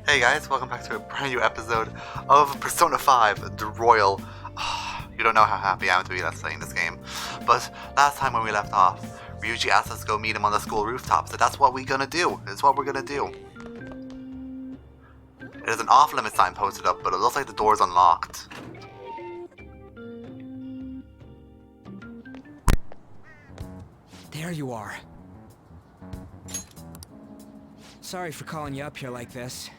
Hey guys, welcome back to a brand new episode of Persona 5, The Royal. You don't know how happy I am to be let's playing this game. But last time when we left off, Ryuji asked us to go meet him on the school rooftop, so that's what we're gonna do. It's what we're gonna do. There's an off-limit sign posted up, but it looks like the door's unlocked. There you are. Sorry for calling you up here like this.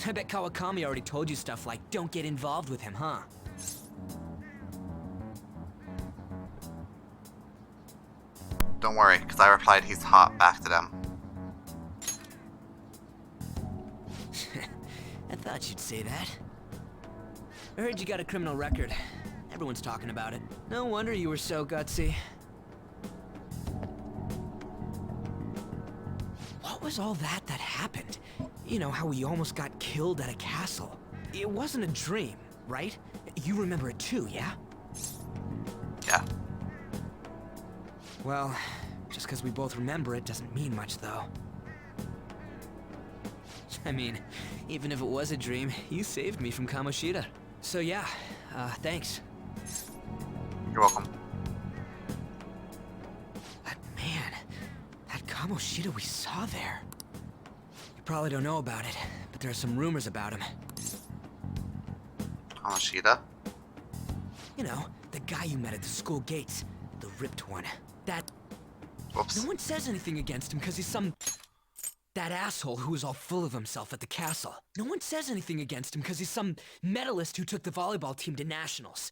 I bet Kawakami already told you stuff like, don't get involved with him, huh? Don't worry, because I replied he's hot back to them. I thought you'd say that. I heard you got a criminal record. Everyone's talking about it. No wonder you were so gutsy. What was all that happened? You know, how we almost got killed at a castle. It wasn't a dream, right? You remember it too, yeah? Yeah. Well, just because we both remember it doesn't mean much, though. I mean, even if it was a dream, you saved me from Kamoshida. So yeah, thanks. You're welcome. But man, that Kamoshida we saw there. You probably don't know about it, but there are some rumors about him. Kamoshida? You know, the guy you met at the school gates. The ripped one. That... Whoops. No one says anything against him because he's that asshole who was all full of himself at the castle. No one says anything against him because he's some medalist who took the volleyball team to nationals.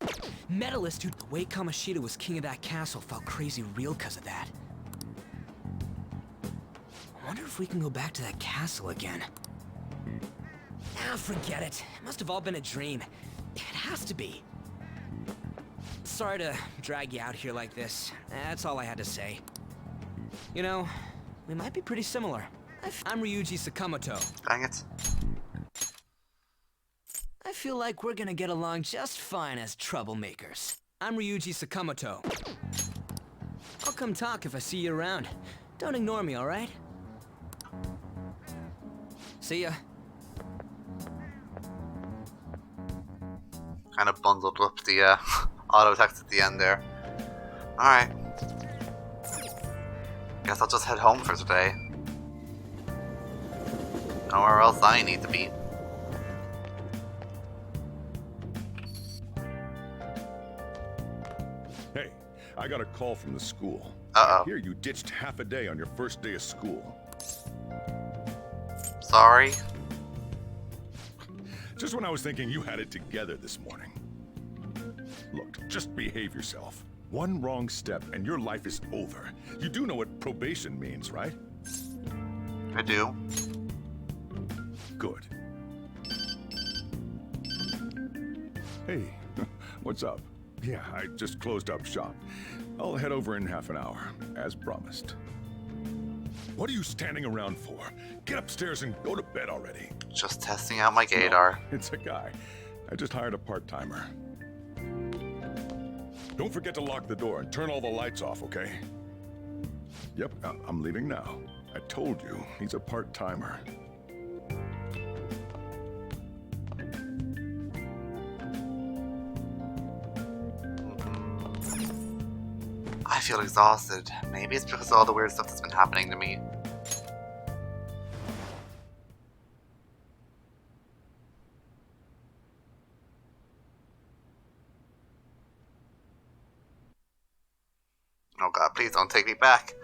Medalist who... The way Kamoshida was king of that castle felt crazy real because of that. I wonder if we can go back to that castle again. Ah, forget it. It must have all been a dream. It has to be. Sorry to drag you out here like this. That's all I had to say. You know, we might be pretty similar. I'm Ryuji Sakamoto. Dang it. I feel like we're gonna get along just fine as troublemakers. I'm Ryuji Sakamoto. I'll come talk if I see you around. Don't ignore me, alright? See ya. Kind of bundled up the auto text at the end there. Alright. Guess I'll just head home for today. Nowhere else I need to be. Hey, I got a call from the school. Uh-oh. I hear you ditched half a day on your first day of school. Sorry. Just when I was thinking you had it together this morning. Look, just behave yourself. One wrong step and your life is over. You do know what probation means, right? I do. Good. Hey, what's up? Yeah, I just closed up shop. I'll head over in half an hour, as promised. What are you standing around for? Get upstairs and go to bed already. Just testing out my gaydar. No, it's a guy. I just hired a part-timer. Don't forget to lock the door and turn all the lights off, okay? Yep, I'm leaving now. I told you, he's a part-timer. I feel exhausted. Maybe it's because of all the weird stuff that's been happening to me. Oh god, please don't take me back.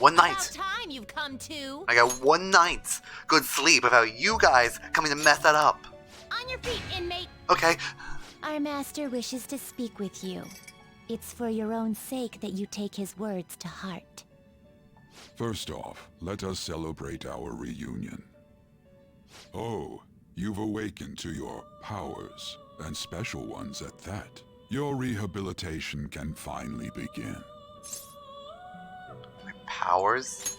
One night. About time you've come to. I got one night's good sleep without you guys coming to mess that up. On your feet, inmate. Okay. Our master wishes to speak with you. It's for your own sake that you take his words to heart. First off, let us celebrate our reunion. Oh, you've awakened to your powers, and special ones at that. Your rehabilitation can finally begin. My powers?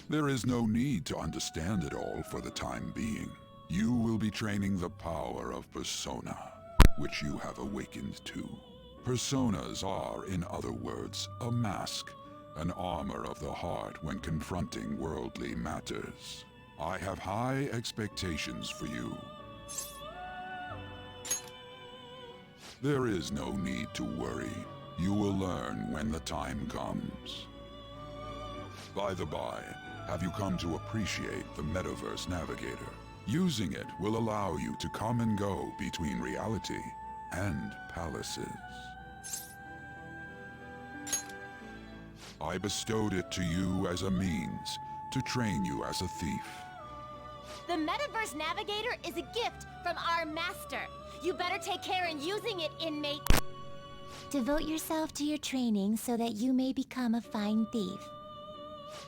There is no need to understand it all for the time being. You will be training the power of Persona, which you have awakened to. Personas are, in other words, a mask, an armor of the heart when confronting worldly matters. I have high expectations for you. There is no need to worry. You will learn when the time comes. By the by, have you come to appreciate the Metaverse Navigator? Using it will allow you to come and go between reality and palaces. I bestowed it to you as a means to train you as a thief. The Metaverse Navigator is a gift from our master. You better take care in using it, inmate. Devote yourself to your training so that you may become a fine thief.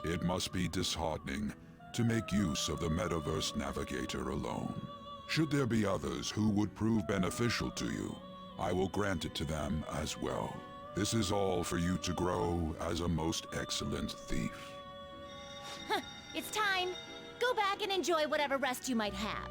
It must be disheartening to make use of the Metaverse Navigator alone. Should there be others who would prove beneficial to you, I will grant it to them as well. This is all for you to grow as a most excellent thief. It's time. Go back and enjoy whatever rest you might have.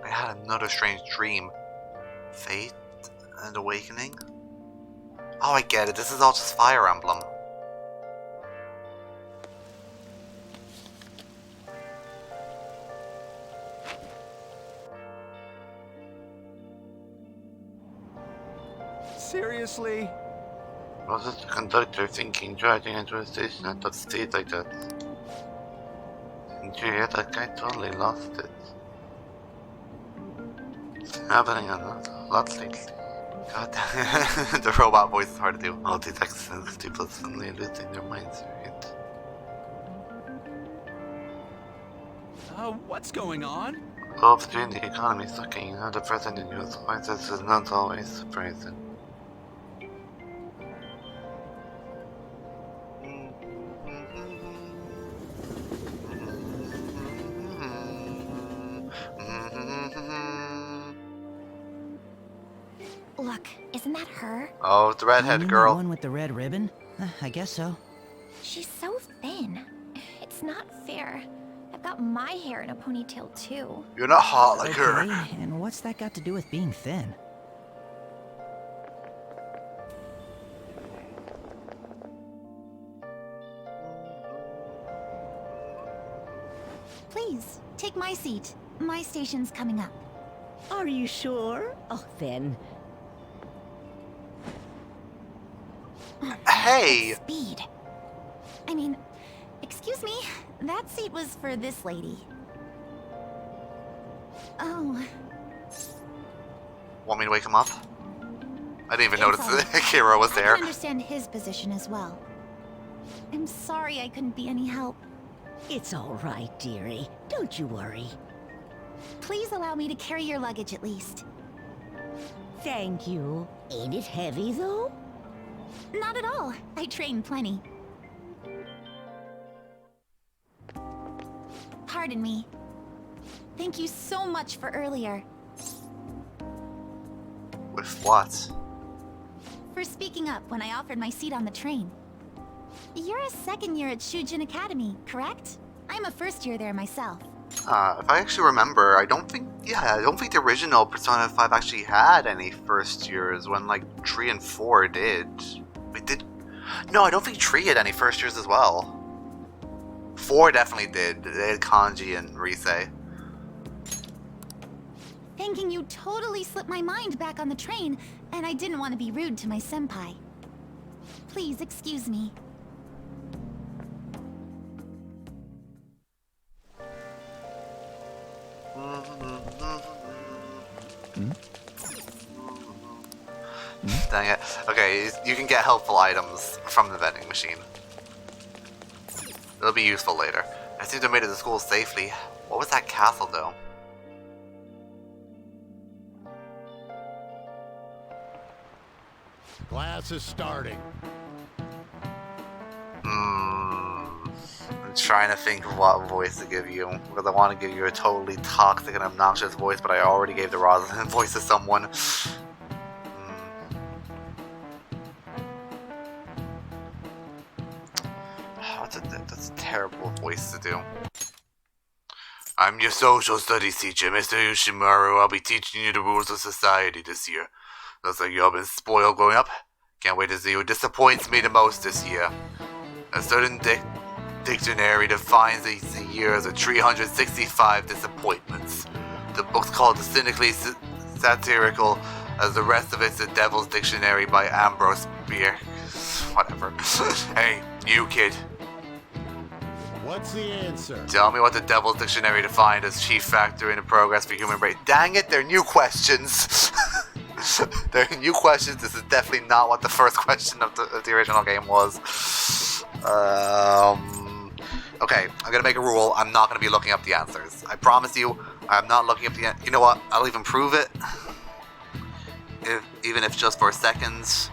I had another strange dream. Fate and awakening? Oh, I get it. This is all just Fire Emblem. Seriously? Was it the conductor thinking driving into a station at that speed like that? Did you hear that guy totally lost it? It's happening a lot lately. God damn. The robot voice is hard to do. All these accidents, people suddenly losing their minds, right? What's going on? Well, between the economy sucking and the president news, why this is not always surprising. Look, isn't that her? Oh, the redhead The girl. one with the red ribbon? I guess so. She's so thin. It's not fair. I've got my hair in a ponytail too. You're not hot like Okay, her. and what's that got to do with being thin? Please, take my seat. My station's coming up. Are you sure? Oh, then. Hey! Speed. I mean, excuse me, that seat was for this lady. Oh. Want me to wake him up? I didn't even notice It's all that Kira was I there. can understand his position as well. I'm sorry I couldn't be any help. It's all right, dearie. Don't you worry. Please allow me to carry your luggage at least. Thank you. Ain't it heavy, though? Not at all. I train plenty. Pardon me. Thank you so much for earlier. With what? For speaking up when I offered my seat on the train. You're a second year at Shujin Academy, correct? I'm a first year there myself. If I actually remember, I don't think the original Persona 5 actually had any first years when, like, 3 and 4 did. It did? No, I don't think 3 had any first years as well. 4 definitely did. They had Kanji and Rise. Thinking you totally slipped my mind back on the train, and I didn't want to be rude to my senpai. Please excuse me. Dang it. Okay, you can get helpful items from the vending machine. It'll be useful later. I seem to have made it to school safely. What was that castle, though? Class is starting. I'm trying to think of what voice to give you, because I want to give you a totally toxic and obnoxious voice, but I already gave the Rosalind voice to someone. That's a terrible voice to do. I'm your social studies teacher, Mr. Yoshimaru. I'll be teaching you the rules of society this year. Looks like you all been spoiled growing up. Can't wait to see what disappoints me the most this year. A certain dictionary defines a year as 365 disappointments. The book's called cynically satirical, as the rest of it's the Devil's Dictionary by Ambrose Bierce. Whatever. Hey, you kid. What's the answer? Tell me what the Devil's Dictionary defined as chief factor in the progress for human race. Dang it, they're new questions. They're new questions. This is definitely not what the first question of the original game was. Okay, I'm gonna make a rule. I'm not gonna be looking up the answers. I promise you, I'm not looking up the. You know what? I'll even prove it, even if just for seconds.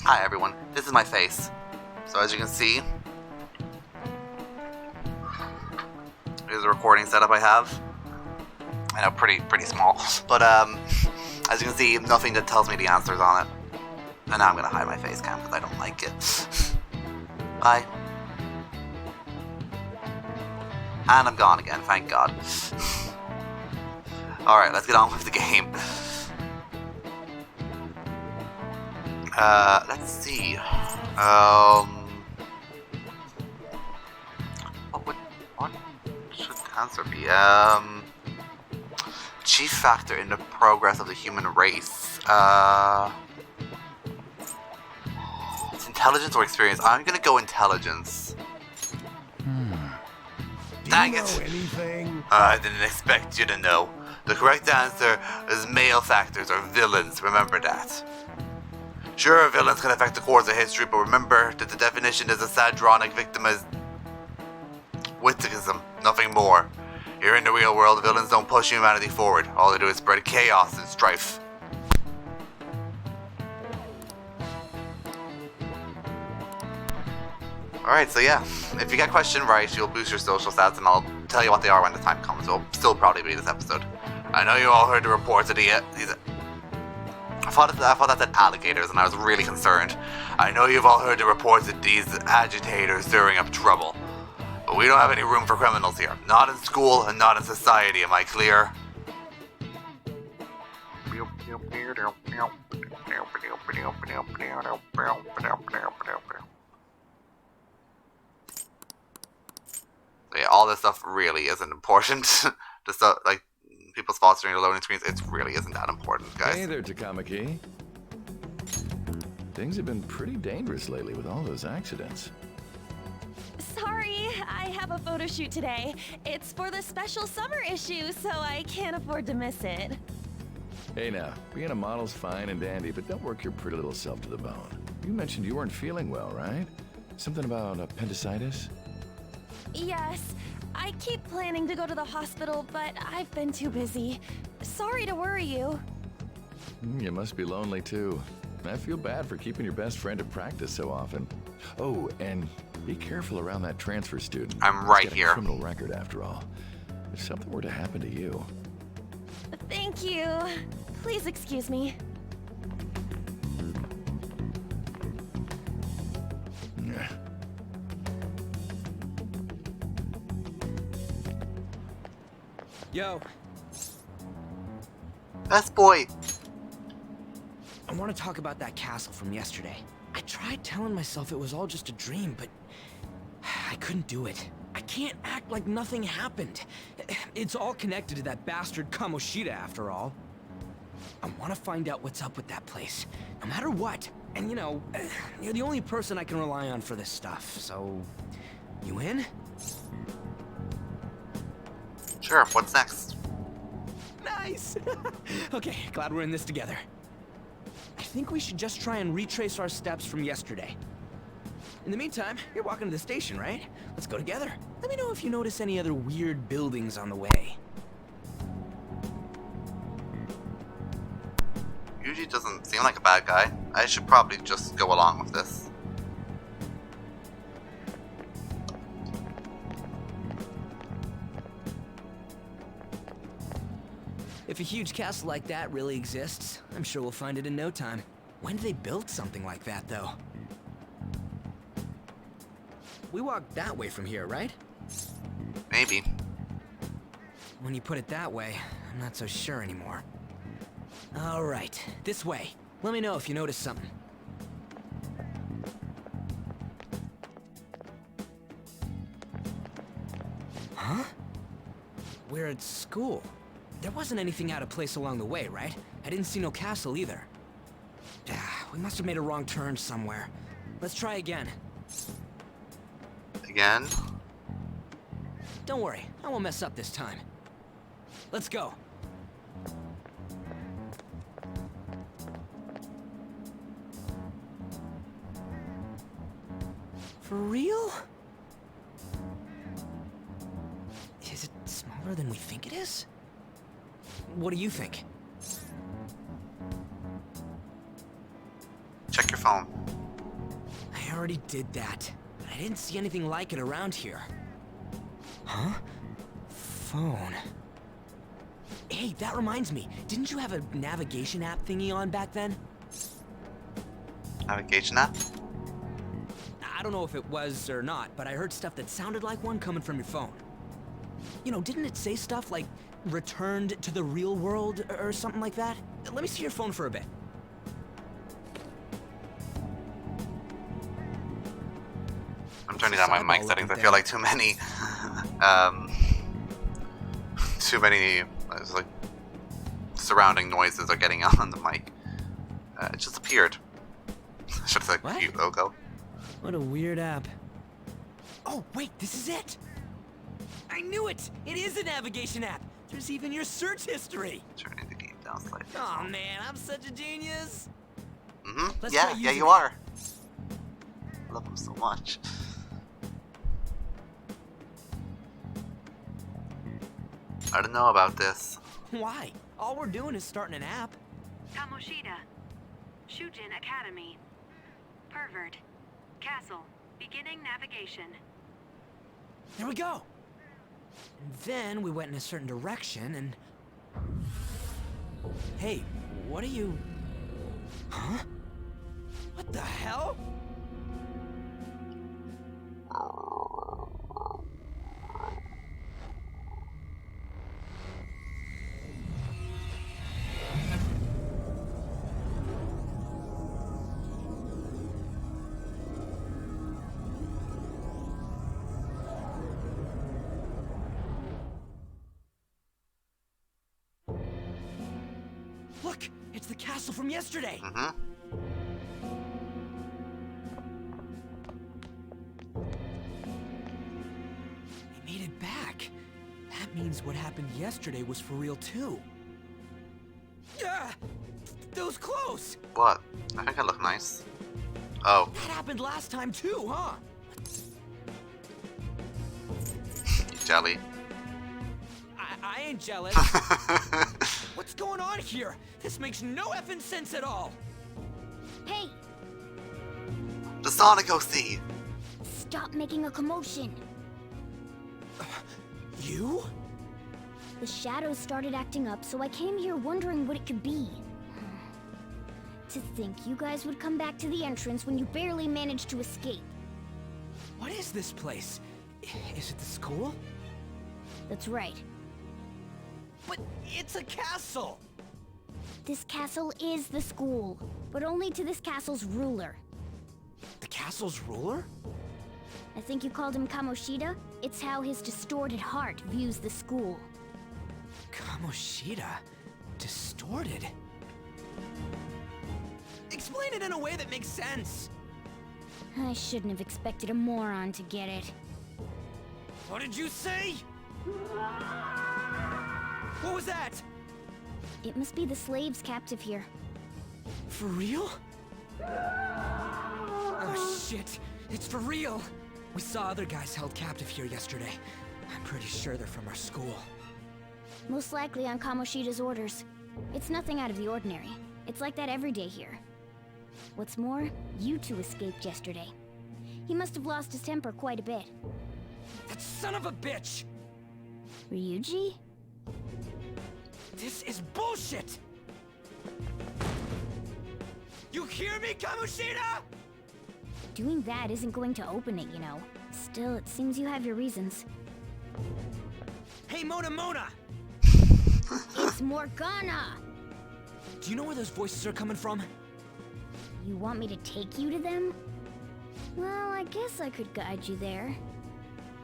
Hi everyone. This is my face. So as you can see, here's the recording setup I have. I know, pretty small, but as you can see, nothing that tells me the answers on it. And now I'm gonna hide my face cam because I don't like it. Bye. And I'm gone again, thank God. Alright, let's get on with the game. Let's see. What should the answer be? Chief factor in the progress of the human race. It's intelligence or experience. I'm gonna go intelligence. Dang it! Anything? I didn't expect you to know. The correct answer is male factors or villains. Remember that. Sure, villains can affect the course of history, but remember that the definition is a sadronic witticism, nothing more. Here in the real world, villains don't push humanity forward. All they do is spread chaos and strife. Alright, so yeah, if you get a question right, you'll boost your social stats, and I'll tell you what they are when the time comes. It'll still probably be this episode. I know you all heard the reports of these. I thought that said alligators, and I was really concerned. I know you've all heard the reports of these agitators stirring up trouble. But we don't have any room for criminals here. Not in school and not in society, am I clear? Yeah, all this stuff really isn't important. The stuff, like, people's thoughts during the loading screens, it really isn't that important, guys. Hey there, Takamaki. Things have been pretty dangerous lately with all those accidents. Sorry, I have a photo shoot today. It's for the special summer issue, so I can't afford to miss it. Hey now, being a model's fine and dandy, but don't work your pretty little self to the bone. You mentioned you weren't feeling well, right? Something about appendicitis? Yes, I keep planning to go to the hospital, but I've been too busy. Sorry to worry you. You must be lonely too. I feel bad for keeping your best friend at practice so often. Oh, and be careful around that transfer student. I'm right He's got here. a criminal record after all. If something were to happen to you. Thank you. Please excuse me. Yeah. Yo, Best boy. I want to talk about that castle from yesterday. I tried telling myself it was all just a dream, but I couldn't do it. I can't act like nothing happened. It's all connected to that bastard Kamoshida, after all. I want to find out what's up with that place, no matter what. And you know, you're the only person I can rely on for this stuff, so... You in? Sure, what's next? Nice! Okay, glad we're in this together. I think we should just try and retrace our steps from yesterday. In the meantime, you're walking to the station, right? Let's go together. Let me know if you notice any other weird buildings on the way. Yuji doesn't seem like a bad guy. I should probably just go along with this. If If a huge castle like that really exists, I'm sure we'll find it in no time. When did they build something like that, though? We walked that way from here, right? Maybe. When you put it that way, I'm not so sure anymore. All right, this way. Let me know if you notice something. Huh? We're at school. There wasn't anything out of place along the way, right? I didn't see no castle either. We must have made a wrong turn somewhere. Let's try again. Again? Don't worry, I won't mess up this time. Let's go. For real? Is it smaller than we think it is? What do you think? Check your phone. I already did that. But I didn't see anything like it around here. Huh? Phone. Hey, that reminds me. Didn't you have a navigation app thingy on back then? Navigation app? I don't know if it was or not, but I heard stuff that sounded like one coming from your phone. You know, didn't it say stuff like returned to the real world or something like that? Let me see your phone for a bit. I'm turning down my mic settings. I feel like too many, like surrounding noises are getting on the mic. It just appeared. Should have said cute logo. What a weird app. Oh, wait, this is it! I knew it! It is a navigation app! There's even your search history! Turning the game down slightly. Oh man, I'm such a genius! Mm-hmm. Let's try Yeah, using you it. are. I love him so much. I don't know about this. Why? All we're doing is starting an app. Kamoshida. Shujin Academy. Pervert. Castle. Beginning navigation. There we go! And then we went in a certain direction and... Hey, what are you... Huh? What the hell? Look, it's the castle from yesterday. Mm-hmm. We made it back. That means what happened yesterday was for real too. Yeah, those clothes. What? I think I look nice. Oh. That happened last time too, huh? Jelly. I ain't jealous. What's going on here? This makes no effing sense at all. Hey, The Sonic OC! stop making a commotion. You? The shadows started acting up, so I came here wondering what it could be. To think you guys would come back to the entrance when you barely managed to escape. What is this place? Is it the school? That's right. But it's a castle! This castle is the school, but only to this castle's ruler. The castle's ruler? I think you called him Kamoshida. It's how his distorted heart views the school. Kamoshida? Distorted? Explain it in a way that makes sense! I shouldn't have expected a moron to get it. What did you say? What was that? It must be the slaves captive here. For real? Oh shit, it's for real! We saw other guys held captive here yesterday. I'm pretty sure they're from our school. Most likely on Kamoshida's orders. It's nothing out of the ordinary. It's like that every day here. What's more, you two escaped yesterday. He must have lost his temper quite a bit. That son of a bitch! Ryuji? This is bullshit! You hear me, Kamoshida? Doing that isn't going to open it, you know. Still, it seems you have your reasons. Hey, Mona! It's Morgana! Do you know where those voices are coming from? You want me to take you to them? Well, I guess I could guide you there.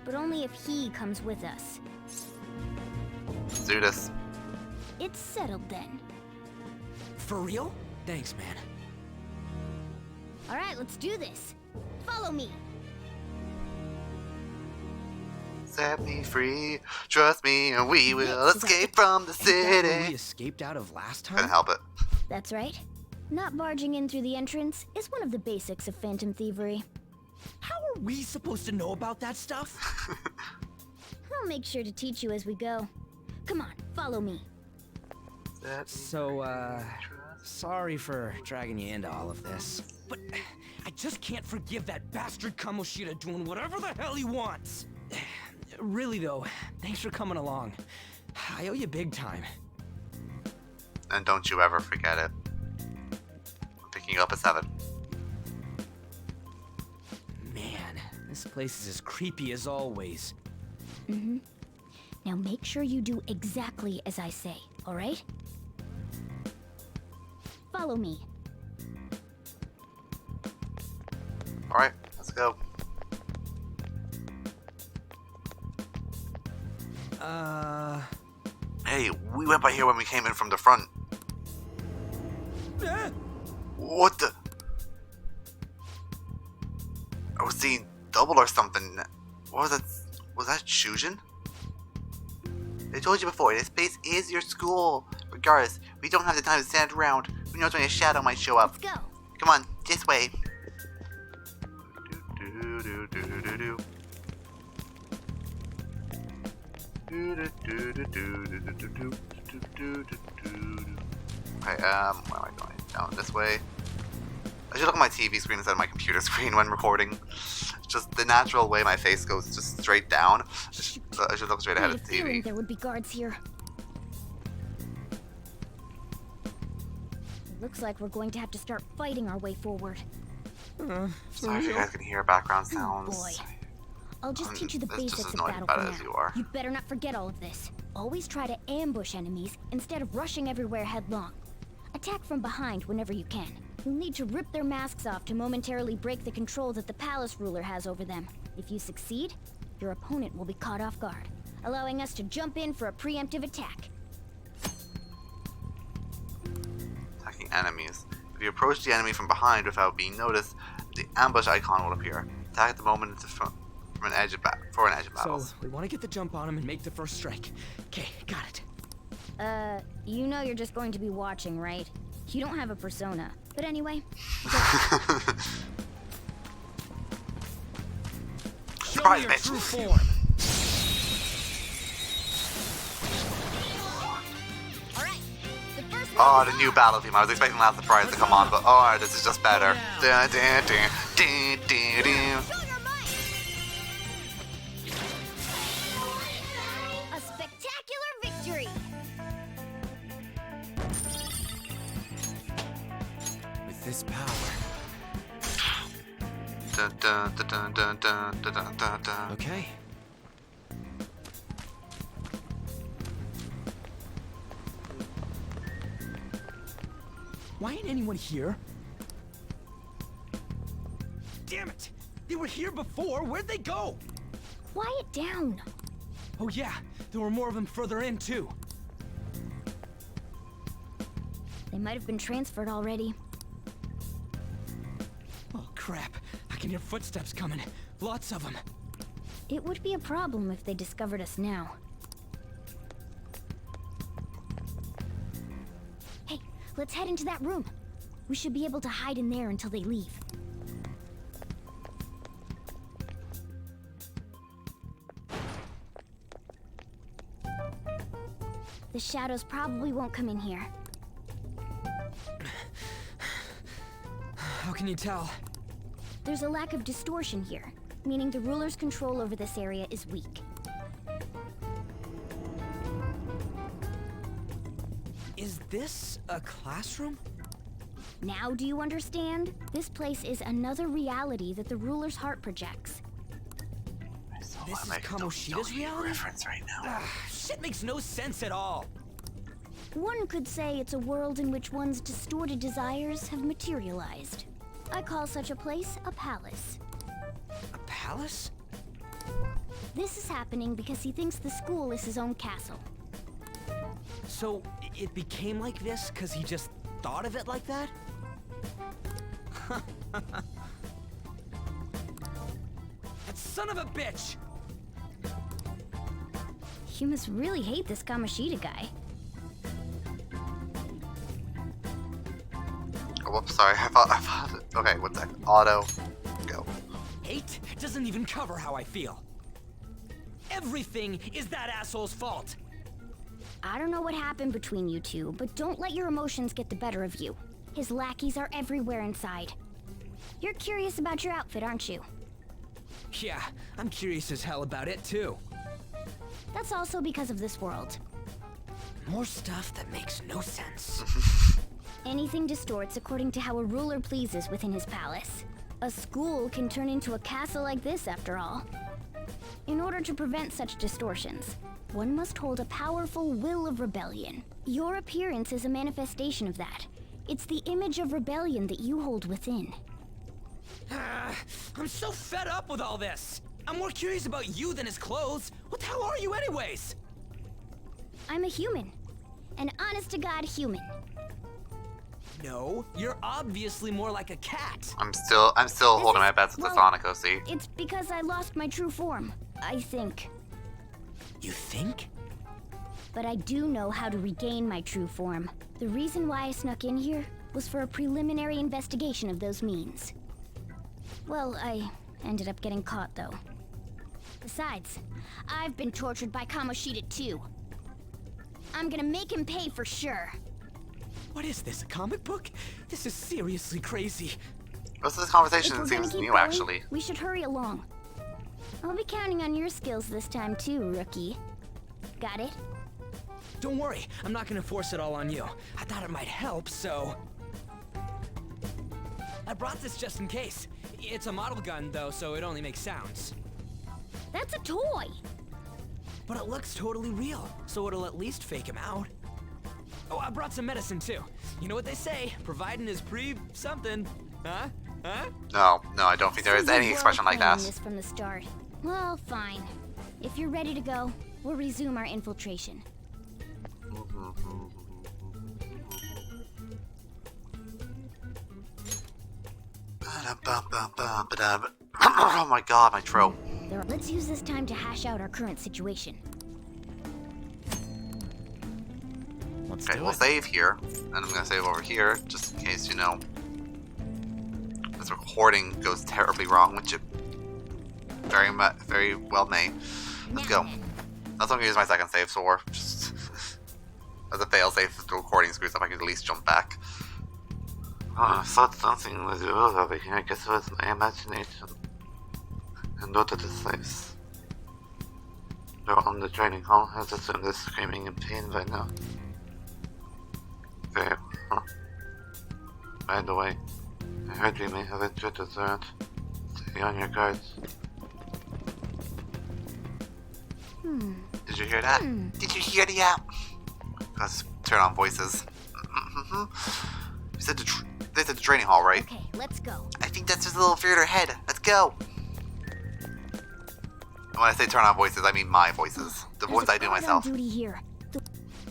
But only if he comes with us. Let's do this. It's settled then. For real? Thanks, man. Alright, let's do this. Follow me. Set me free, trust me, and we will This is escape from the Ain't that where we city. escaped out of last Couldn't time? help it. That's right. Not barging in through the entrance is one of the basics of phantom thievery. How are we supposed to know about that stuff? I'll make sure to teach you as we go. Come on, follow me. Set me So, sorry for dragging you into all of this, but I just can't forgive that bastard Kamoshida doing whatever the hell he wants. Really though, thanks for coming along. I owe you big time. And don't you ever forget it. I'm picking you up at 7. Man, this place is as creepy as always. Now make sure you do exactly as I say, alright? Follow me. Alright, let's go. Hey, we went by here when we came in from the front. What the? I was seeing double or something. What was that? Was that Shujin? I told you before, this place is your school. Regardless, we don't have the time to stand around. Who knows when a shadow might show up? Let's go. Come on, this way. Do-do-do-do-do-do. Okay, where am I going? Down this way. I should look at my TV screen instead of my computer screen when recording. Just the natural way my face goes just straight down. I should look straight I ahead had of a the feeling TV. there would be guards here. Looks like we're going to have to start fighting our way forward. Sorry if you guys can hear background sounds. Boy. I'll just teach you the It's just basics as of annoying battle about for it now. as you are. You better not forget all of this. Always try to ambush enemies instead of rushing everywhere headlong. Attack from behind whenever you can. You'll need to rip their masks off to momentarily break the control that the palace ruler has over them. If you succeed, your opponent will be caught off guard, allowing us to jump in for a preemptive attack. Attacking enemies. If you approach the enemy from behind without being noticed, the ambush icon will appear. Attack at the moment from an edge of for an edge of So, battles. we want to get the jump on him and make the first strike. Okay, got it. You know you're just going to be watching, right? You don't have a persona. But anyway, Show me your bitch. true form. alright. The first Oh, the new battle theme. I was expecting that surprise to come on, but oh, this is just better. Dun, dun, dun, dun, dun, dun. Show your might! A spectacular victory! With this power. Dun, dun, dun, dun, dun, dun, dun, dun, dun. Okay. Why ain't anyone here? Damn it! They were here before. Where'd they go? Quiet down. Oh yeah, there were more of them further in too. They might have been transferred already. Oh crap! I can hear footsteps coming. Lots of them. It would be a problem if they discovered us now. Hey, let's head into that room. We should be able to hide in there until they leave. The shadows probably won't come in here. How can you tell? There's a lack of distortion here, meaning the ruler's control over this area is weak. this a classroom? Now do you understand? This place is another reality that the ruler's heart projects. This is Kamoshida's reality? Reference right now. Shit makes no sense at all. One could say it's a world in which one's distorted desires have materialized. I call such a place a palace. A palace? This is happening because he thinks the school is his own castle. So it became like this because he just thought of it like that? That son of a bitch! You must really hate this Kamoshida guy. Oh, whoops, sorry. I thought. Okay, one sec. Auto. Go. Hate doesn't even cover how I feel. Everything is that asshole's fault. I don't know what happened between you two, but don't let your emotions get the better of you. His lackeys are everywhere inside. You're curious about your outfit, aren't you? Yeah, I'm curious as hell about it too. That's also because of this world. More stuff that makes no sense. Anything distorts according to how a ruler pleases within his palace. A school can turn into a castle like this, after all. In order to prevent such distortions, one must hold a powerful will of rebellion. Your appearance is a manifestation of that. It's the image of rebellion that you hold within. I'm so fed up with all this. I'm more curious about you than his clothes. What the hell are you anyways? I'm a human. An honest-to-God human. No, you're obviously more like a cat. I'm still holding my bets with the Sonic OC. It's because I lost my true form, I think. You think? But I do know how to regain my true form. The reason why I snuck in here was for a preliminary investigation of those means. Well, I ended up getting caught, though. Besides, I've been tortured by Kamoshida too. I'm gonna make him pay for sure. What is this, a comic book? This is seriously crazy. Most of this If conversation we're gonna seems keep new, going, actually. we should hurry along. I'll be counting on your skills this time too, rookie. Got it? Don't worry, I'm not gonna force it all on you. I thought it might help, so... I brought this just in case. It's a model gun, though, so it only makes sounds. That's a toy! But it looks totally real, so it'll at least fake him out. Oh, I brought some medicine, too. You know what they say, providing is something. Huh? Huh? No, I don't think there is any expression like that. This from the start. Well, fine. If you're ready to go, we'll resume our infiltration. Oh my god, my throat. Let's use this time to hash out our current situation. Okay, we'll save here, and I'm gonna save over here, just in case, you know, this recording goes terribly wrong, which it very well may. Let's go. That's what I'm gonna use my second save for, just as a fail-safe if the recording screws up, I can at least jump back. Oh, I thought something was real over here. I guess it was my imagination. And noted the slaves. They're on the training hall. I assume they're screaming in pain by now. Very well. By the way, I heard we may have entered the third. Stay on your guards. Did you hear that? Did you hear that? Let's turn on voices. You said this is the training hall, right? Okay, let's go. I think that's just a little further ahead. Let's go. And when I say turn on voices, I mean my voices. The ones I do myself. Duty here.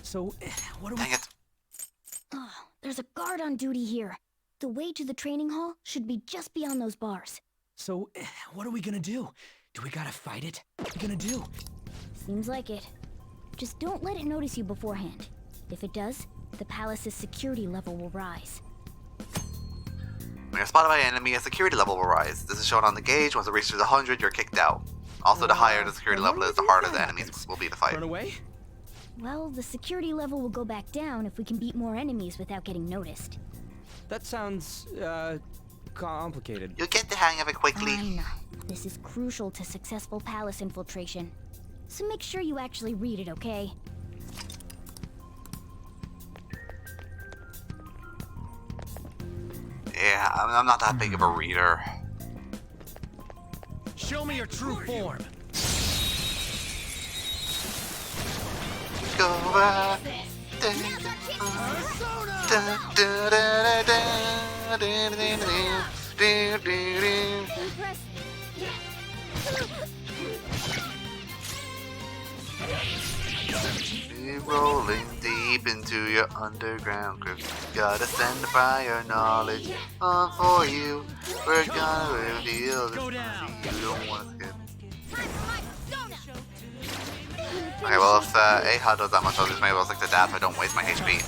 So, what do we... Dang it. Oh, there's a guard on duty here. The way to the training hall should be just beyond those bars. So, what are we gonna do? Do we gotta fight it? What are we gonna do? Seems like it. Just don't let it notice you beforehand. If it does, the palace's security level will rise. When you're spotted by an enemy, a security level will rise. This is shown on the gauge. Once it reaches 100, you're kicked out. Also, the higher the security level is, the harder the enemies will be to fight. Run away? Well, the security level will go back down if we can beat more enemies without getting noticed. That sounds, complicated. You'll get the hang of it quickly. Fine. This is crucial to successful palace infiltration. So make sure you actually read it, okay? I'm not that big of a reader. Show me your true form. Go back. Rolling deep into your underground crypt. Gotta send the prior knowledge on for you. We're gonna reveal the you don't want to skip. Okay, well if Aha does that much, I'll just maybe I'll stick to death. I don't waste my HP.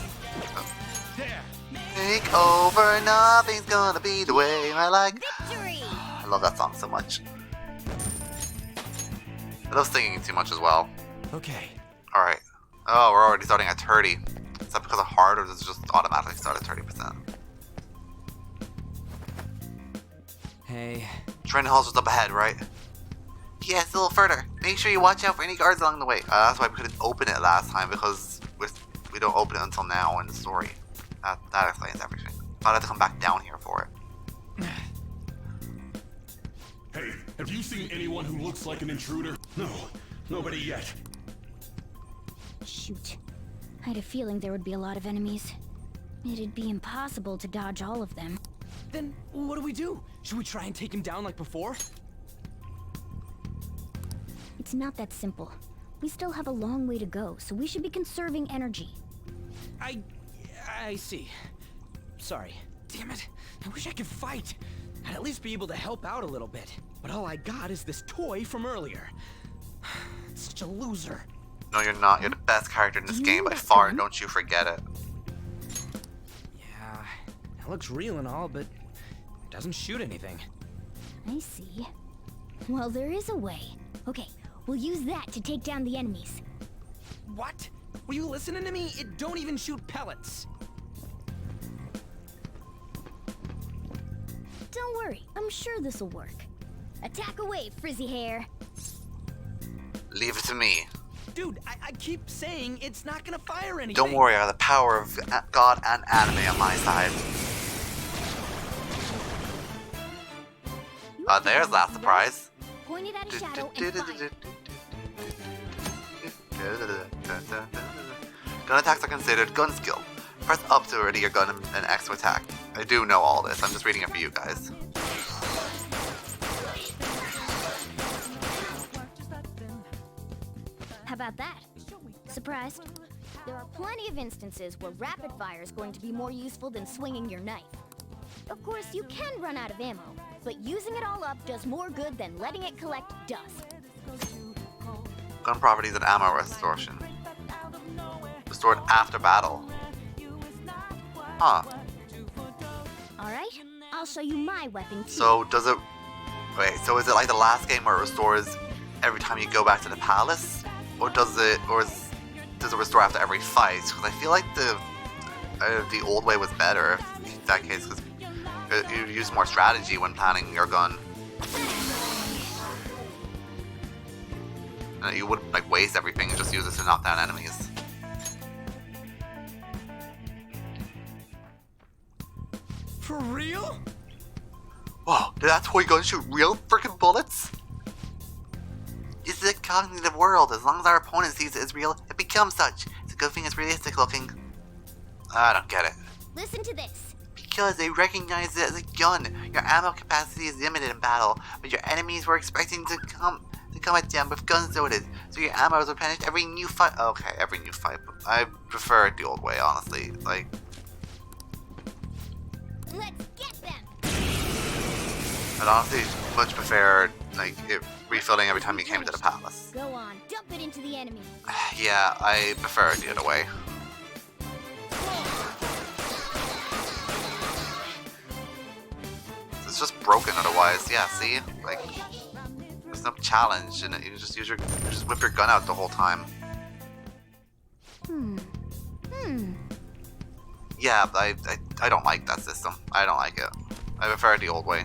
Take over, nothing's gonna be the way I like. I love that song so much. I love singing too much as well. Okay. Alright. Oh, we're already starting at 30. Is that because of hard, or does it just automatically start at 30%? Hey. Training hall's just up ahead, right? Yeah, it's a little further. Make sure you watch out for any guards along the way. That's why we couldn't open it last time, because we don't open it until now in the story. That explains everything. Thought I had to come back down here for it. Hey, have you seen anyone who looks like an intruder? No, nobody yet. Shoot. I had a feeling there would be a lot of enemies. It'd be impossible to dodge all of them. Then what do? Should we try and take him down like before? It's not that simple. We still have a long way to go, so we should be conserving energy. I see. Sorry. Damn it. I wish I could fight. I'd at least be able to help out a little bit. But all I got is this toy from earlier. Such a loser. No, you're not. You're the best character in this game by far, and don't you forget it. Yeah, it looks real and all, but it doesn't shoot anything. I see. Well, there is a way. Okay, we'll use that to take down the enemies. What? Were you listening to me? It don't even shoot pellets. Don't worry, I'm sure this'll work. Attack away, frizzy hair. Leave it to me. Dude, I keep saying it's not gonna fire anything. Don't worry, I got the power of God and anime on my side. There's that surprise. Point it at a shadow and fire. Gun attacks are considered gun skill. Press up to ready your gun and X to attack. I do know all this, I'm just reading it for you guys. How about that? Surprised? There are plenty of instances where rapid fire is going to be more useful than swinging your knife. Of course, you can run out of ammo, but using it all up does more good than letting it collect dust. Gun properties and ammo restoration. Restored after battle. Huh. Alright, I'll show you my weapon too. So does it... Wait, so is it like the last game where it restores every time you go back to the palace? Or does it restore after every fight? Because I feel like the old way was better in that case, because you use more strategy when planning your gun. And you wouldn't like waste everything and just use it to knock down enemies. For real? Whoa, did that toy gun shoot real freaking bullets? This is a cognitive world. As long as our opponent sees it as real, it becomes such. It's a good thing it's realistic looking. I don't get it. Listen to this. Because they recognize it as a gun. Your ammo capacity is limited in battle, but your enemies were expecting to come at them with guns loaded, so your ammo is replenished every new fight. Okay, every new fight. I prefer it the old way, honestly. Like, Let's get them. I'd honestly much prefer like it refilling every time you came to the palace. Go on, dump it into the enemy. Yeah, I prefer it the other way. It's just broken otherwise. Yeah, see, like there's no challenge in it. You just whip your gun out the whole time. Yeah, I don't like that system. I don't like it. I prefer it the old way.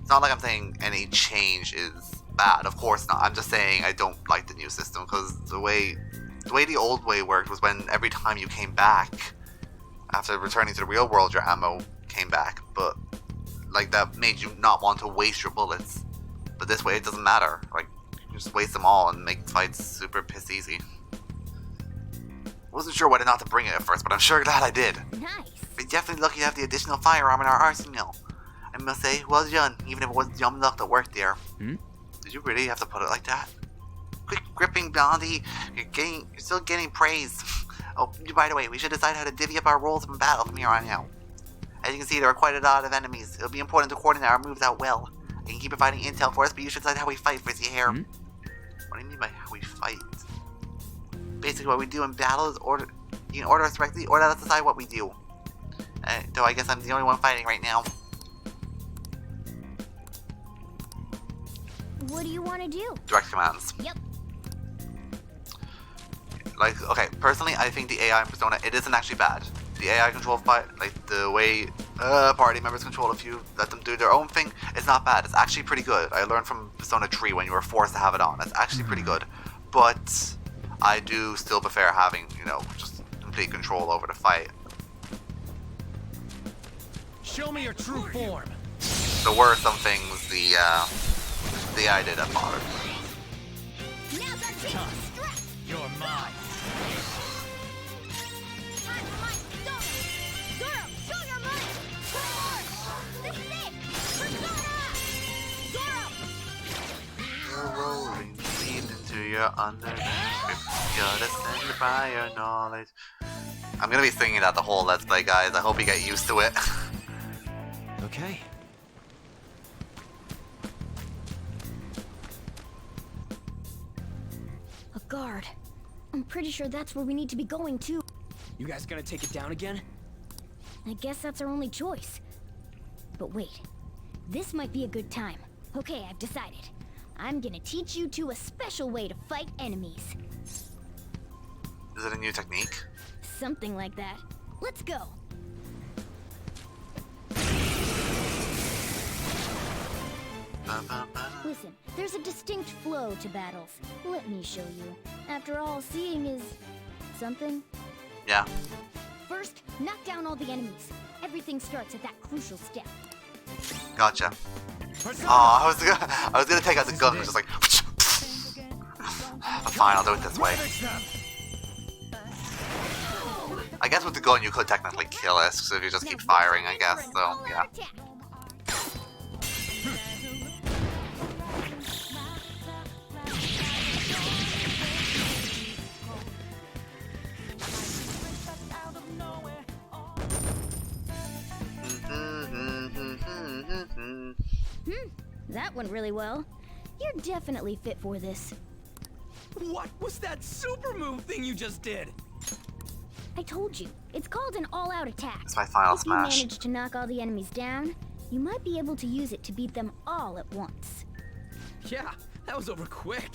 It's not like I'm saying any change is bad. Of course not. I'm just saying I don't like the new system because the way the old way worked was when every time you came back after returning to the real world, your ammo came back, but like that made you not want to waste your bullets. But this way it doesn't matter. Like, you just waste them all and make fights super piss easy. Wasn't sure whether or not to bring it at first, but I'm sure glad I did. Nice. We're definitely lucky to have the additional firearm in our arsenal. I must say, well done, even if it wasn't dumb luck that worked there. Did you really have to put it like that? Quick gripping, Blondie. You're still getting praise. Oh, by the way, we should decide how to divvy up our roles in battle from here on out. As you can see, there are quite a lot of enemies. It'll be important to coordinate our moves out well. You can keep providing intel for us, but you should decide how we fight, Frizzy Hair. What do you mean by how we fight? Basically, what we do in battle is you can order us directly, or let us decide what we do. Though I guess I'm the only one fighting right now. What do you want to do? Direct commands. Yep. Like, okay, personally, I think the AI in Persona, it isn't actually bad. The AI control fight, like the way party members control, if you let them do their own thing, it's not bad. It's actually pretty good. I learned from Persona 3 when you were forced to have it on. It's actually pretty good. But I do still prefer having, you know, just complete control over the fight. Show me your true form. There were some things the AI did that bothered me. Now's our chance to strike. You're mine. Zoro, show your might. This is it. Persona. Zoro. You're rolling deep into your underground. Gotta send by your knowledge. I'm gonna be singing that the whole Let's Play, guys. I hope you get used to it. Okay. A guard. I'm pretty sure that's where we need to be going to. You guys gonna take it down again? I guess that's our only choice. But wait, this might be a good time. Okay, I've decided. I'm gonna teach you two a special way to fight enemies. Is it a new technique? Something like that. Let's go. Listen, there's a distinct flow to battles. Let me show you. After all, seeing is something. Yeah. First, knock down all the enemies. Everything starts at that crucial step. Gotcha. Oh, I was gonna take out the gun and just like. But fine, I'll do it this way. I guess with the gun you could technically kill it, so if you just keep firing, I guess. So yeah. That went really well. You're definitely fit for this. What was that super move thing you just did? I told you, it's called an all-out attack. It's my final if smash. you manage to knock all the enemies down, you might be able to use it to beat them all at once. Yeah, that was over quick.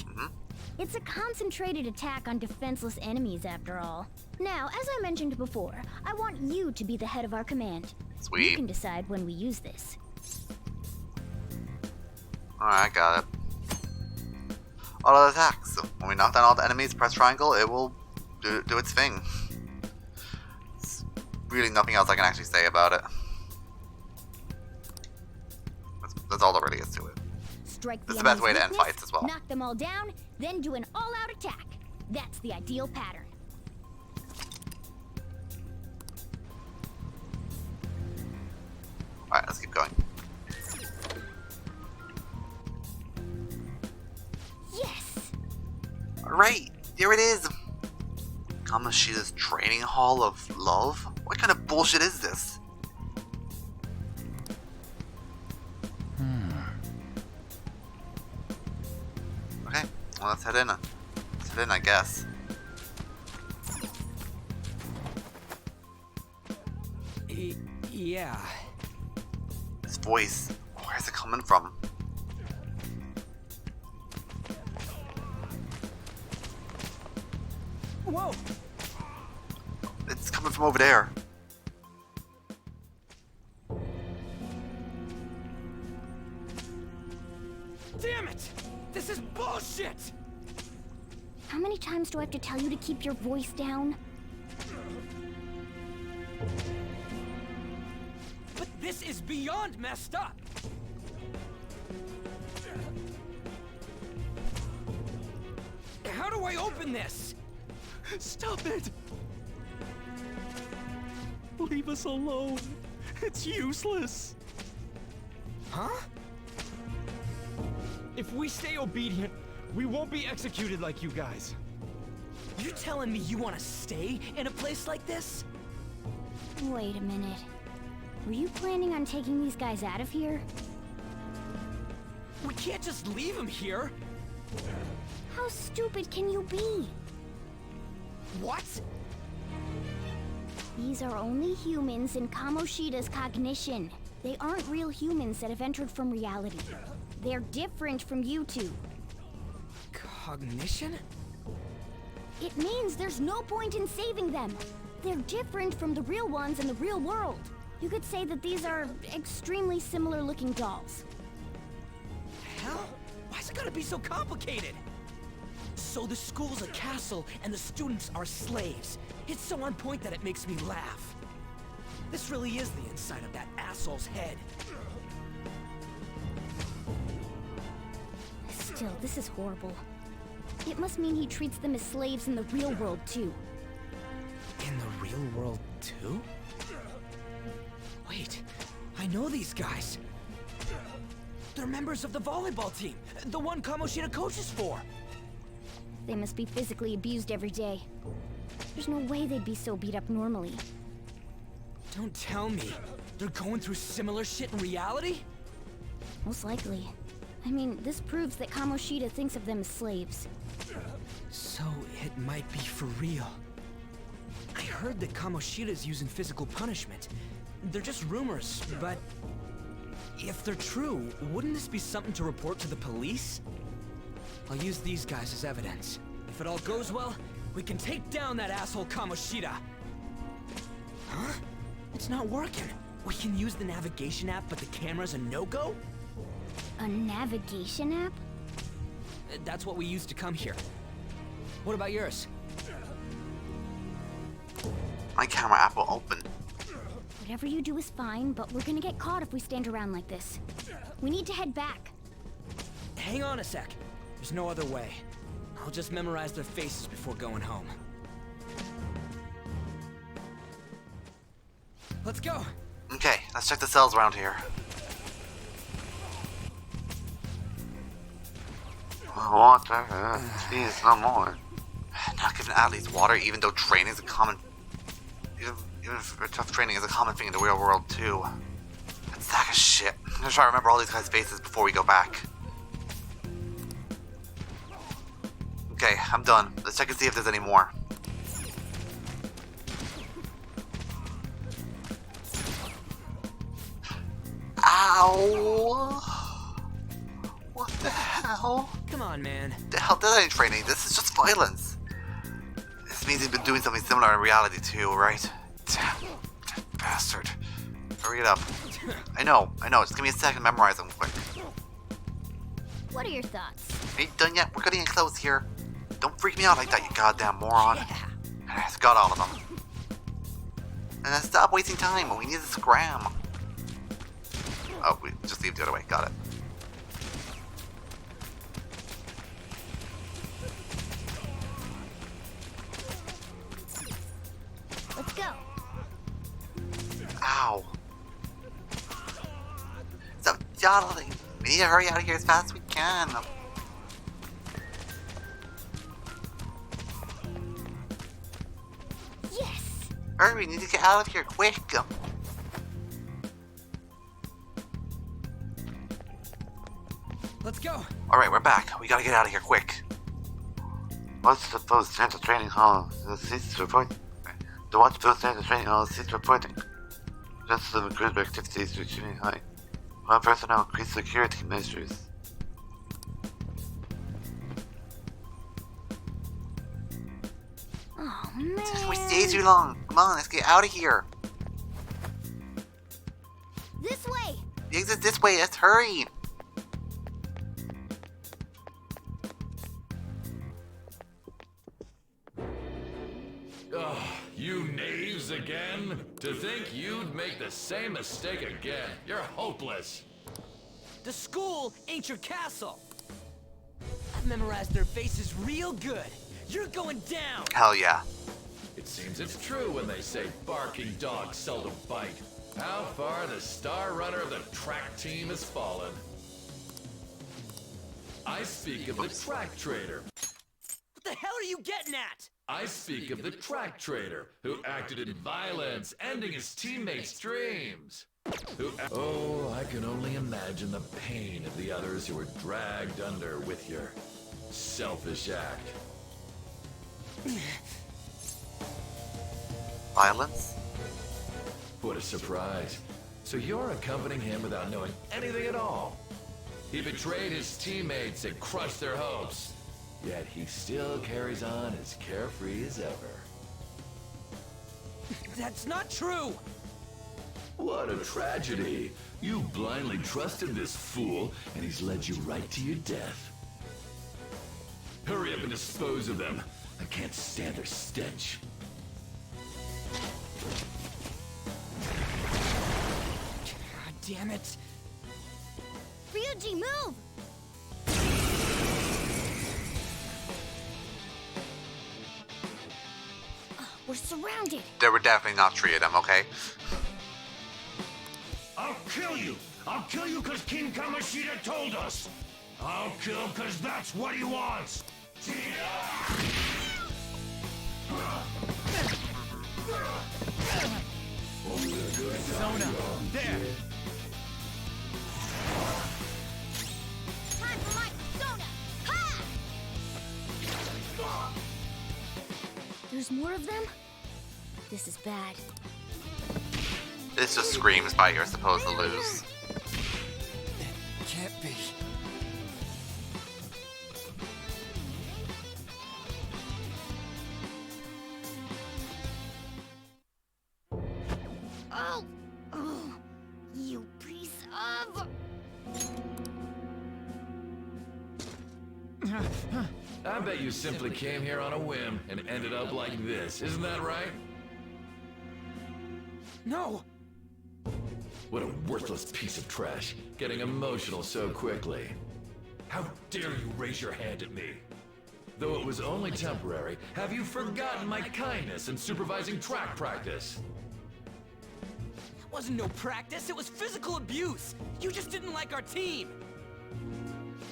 It's a concentrated attack on defenseless enemies, after all. Now, as I mentioned before, I want you to be the head of our command. Sweet. You can decide when we use this. Alright, got it. Auto attacks. So when we knock down all the enemies, press triangle, it will do its thing. There's really nothing else I can actually say about it. That's all there really is to it. Strike It's the best way to end enemy's fights as well. Knock them all down, then do an all-out attack. That's the ideal pattern. Alright, let's keep going. Yes! Alright, here it is. Kamoshida's training hall of love? What kind of bullshit is this? Okay, well let's head in. Let's head in, I guess. Yeah. This voice, where's it coming from? Whoa! It's coming from over there. Damn it! This is bullshit! How many times do I have to tell you to keep your voice down? But This is beyond messed up! How do I open this? Stop it! Leave us alone. It's useless. Huh? If we stay obedient, we won't be executed like you guys. You telling me you want to stay in a place like this? Wait a minute. Were you planning on taking these guys out of here? We can't just leave them here. How stupid can you be? What? These are only humans in Kamoshida's cognition. They aren't real humans that have entered from reality. They're different from you two. Cognition? It means there's no point in saving them. They're different from the real ones in the real world. You could say that these are extremely similar looking dolls. Hell? Why's it gotta be so complicated? So the school's a castle and the students are slaves. It's so on point that it makes me laugh. This really is the inside of that asshole's head. Still, this is horrible. It must mean he treats them as slaves in the real world too. In the real world too? Wait, I know these guys. They're members of the volleyball team, the one Kamoshida coaches for. They must be physically abused every day. There's no way they'd be so beat up normally. Don't tell me. They're going through similar shit in reality? Most likely. I mean, this proves that Kamoshida thinks of them as slaves. So it might be for real. I heard that Kamoshida's using physical punishment. They're just rumors, but if they're true, wouldn't this be something to report to the police? I'll use these guys as evidence. If it all goes well, we can take down that asshole Kamoshida. Huh? It's not working. We can use the navigation app, but the camera's a no-go? A navigation app? That's what we used to come here. What about yours? My camera app will open. Whatever you do is fine, but we're gonna get caught if we stand around like this. We need to head back. Hang on a sec. There's no other way. I'll just memorize their faces before going home. Let's go. Okay, let's check the cells around here. Water, please, no more. Not giving athletes water, even though training is a common... Even for tough training is a common thing in the real world, too. That sack of shit. I'm gonna try to remember all these guys' faces before we go back. Okay, I'm done. Let's check and see if there's any more. Ow! What the hell? Come on, man. The hell, this ain't training. This is just violence. This means he's been doing something similar in reality too, right? Damn, that bastard. Hurry it up. I know. Just give me a second to memorize them quick. What are your thoughts? Are you done yet? We're getting close here. Don't freak me out like that, you goddamn moron. Yeah. I've got all of them. And then stop wasting time. We need to scram. Oh, we just leave the other way. Got it. Let's go. Ow. Stop dawdling. We need to hurry out of here as fast as we can. Yes! Hurry, we need to get out of here quick. Let's go. Alright, we're back. We gotta get out of here quick. What's the post center training hall? The ceased reporting. The watch post center training hall ceased reporting. Just the recruitment activities are extremely high. All personnel increase security measures. Oh, man. We stay too long. Come on, let's get out of here. This way! The exit's this way. Let's hurry. You knaves lose again? To think you'd make the same mistake again. You're hopeless. The school ain't your castle. I've memorized their faces real good. You're going down. Hell yeah. It seems it's true when they say barking dogs seldom bite. How far the star runner of the track team has fallen. I speak of the track traitor. What the hell are you getting at? I speak of the track traitor who acted in violence, ending his teammates' dreams. Oh, I can only imagine the pain of the others who were dragged under with your selfish act. Violence? What a surprise. So you're accompanying him without knowing anything at all. He betrayed his teammates and crushed their hopes. Yet he still carries on as carefree as ever. That's not true! What a tragedy. You blindly trusted this fool, and he's led you right to your death. Hurry up and dispose of them. I can't stand their stench. God damn it. Ryuji, move! We're surrounded. There were definitely not 3 of them, okay? I'll kill you! I'll kill you because King Kamoshida told us! I'll kill because that's what he wants! Zona, there. Time for my persona! Ha! There's more of them? This is bad. This just screams by you're supposed to lose. Can't be. Oh! Oh! You piece of... I bet you simply came here on a whim and ended up like this, isn't that right? No! What a worthless piece of trash, getting emotional so quickly. How dare you raise your hand at me? Though it was only temporary, have you forgotten my kindness in supervising track practice? It wasn't no practice, it was physical abuse! You just didn't like our team!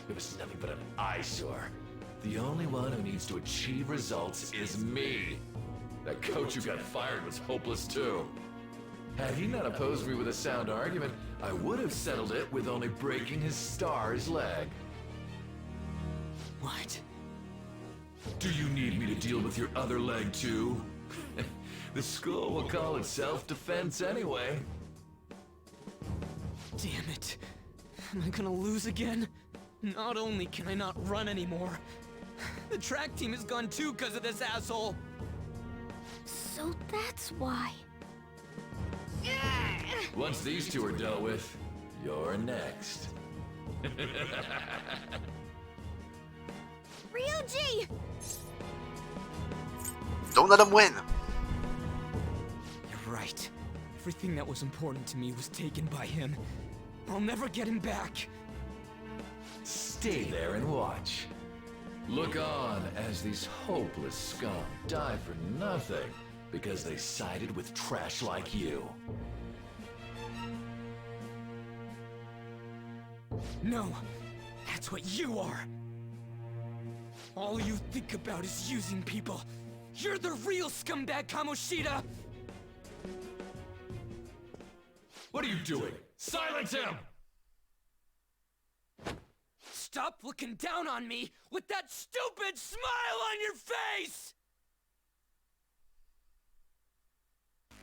It was nothing but an eyesore. The only one who needs to achieve results is me. That coach who got fired was hopeless too. Had he not opposed me with a sound argument, I would have settled it with only breaking his star's leg. What? Do you need me to deal with your other leg too? The school will call it self-defense anyway. Damn it. Am I gonna lose again? Not only can I not run anymore, the track team is gone too because of this asshole. So that's why. Once these two are dealt with, you're next. Ryuji! Don't let him win! You're right. Everything that was important to me was taken by him. I'll never get him back. Stay there and watch. Look on as these hopeless scum die for nothing because they sided with trash like you. No, that's what you are. All you think about is using people. You're the real scumbag, Kamoshida! What are you doing? Silence him! Stop looking down on me with that stupid smile on your face!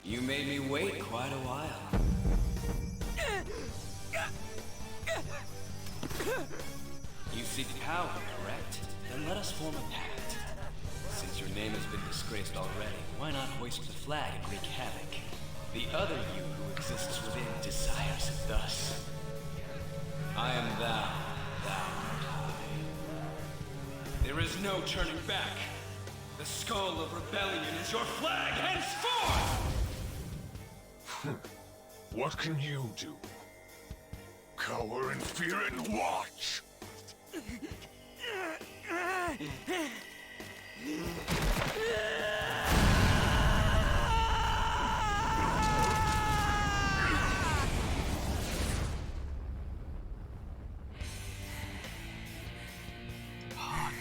You made me wait quite a while. You seek power, correct? Then let us form a pact. Since your name has been disgraced already, why not hoist the flag and wreak havoc? The other you who exists within desires it thus. I am thou, thou art I. There is no turning back. The skull of rebellion is your flag henceforth! What can you do? Cower in fear and watch!